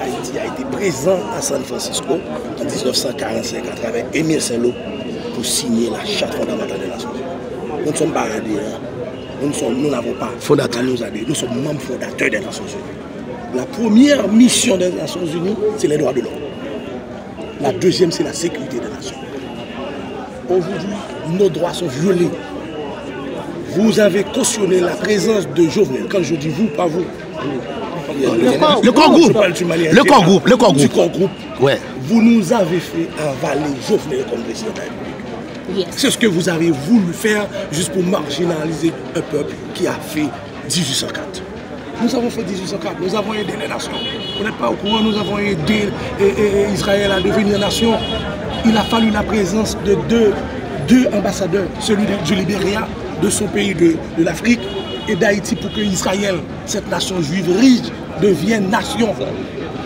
Haïti a été présent à San Francisco en 1945 à travers Émile Saint-Lô pour signer la charte fondamentale des Nations Unies. Nous ne sommes pas adhérents, nous n'avons pas fondateur, nous sommes membres fondateurs des Nations Unies. La première mission des Nations Unies, c'est les droits de l'homme. La deuxième, c'est la sécurité des nations. Aujourd'hui, nos droits sont violés. Vous avez cautionné la présence de Jovenel. Quand je dis vous, pas vous. Le corps groupe. Ouais. Vous nous avez fait avaler Jovenel comme président de la République. Yes. C'est ce que vous avez voulu faire juste pour marginaliser un peuple qui a fait 1804. Nous avons fait 1804, nous avons aidé les nations. Vous n'êtes pas au courant, nous avons aidé Israël à devenir nation. Il a fallu la présence de deux ambassadeurs, celui du Libéria, de son pays de l'Afrique, et d'Haïti pour que Israël, cette nation juive riche, devienne nation.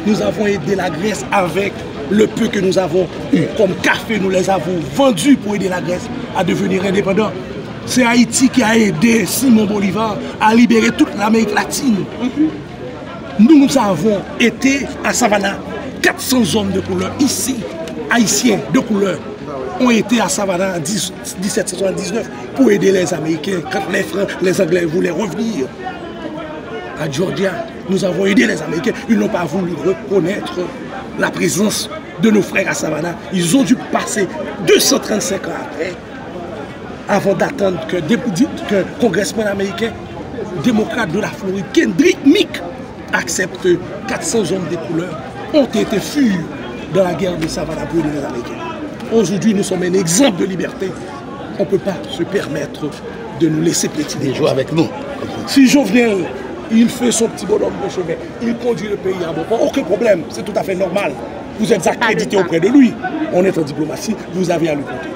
Nous avons aidé la Grèce avec le peu que nous avons eu. Comme café, nous les avons vendus pour aider la Grèce à devenir indépendante. C'est Haïti qui a aidé Simon Bolivar à libérer toute l'Amérique latine. Nous avons été à Savannah, 400 hommes de couleur ici, haïtiens de couleur, ont été à Savannah en 1779 pour aider les Américains quand les Anglais voulaient revenir. À Georgia, nous avons aidé les Américains. Ils n'ont pas voulu reconnaître la présence de nos frères à Savannah. Ils ont dû passer 235 ans après, avant d'attendre qu'un congressman américain, démocrate de la Floride, Kendrick Meek, accepte 400 hommes de couleur ont été fuyus dans la guerre de Savannah pour aider les Américains. Aujourd'hui, nous sommes un exemple de liberté. On ne peut pas se permettre de nous laisser pétiner. Jouer avec nous. Si Jovenel, il fait son petit bonhomme de chemin, il conduit le pays à bon port, aucun problème, c'est tout à fait normal. Vous êtes accrédité auprès de lui. On est en diplomatie, vous avez à lui compter.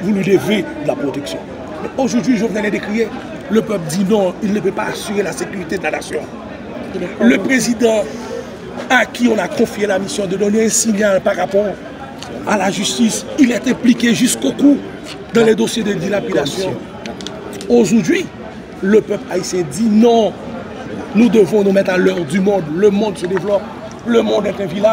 Vous lui devez de la protection. Mais aujourd'hui, Jovenel est décrié. Le peuple dit non, il ne peut pas assurer la sécurité de la nation. Le président à qui on a confié la mission de donner un signal par rapport à la justice, il est impliqué jusqu'au cou dans les dossiers de dilapidation. Aujourd'hui, le peuple haïtien dit non, nous devons nous mettre à l'heure du monde. Le monde se développe, le monde est un village.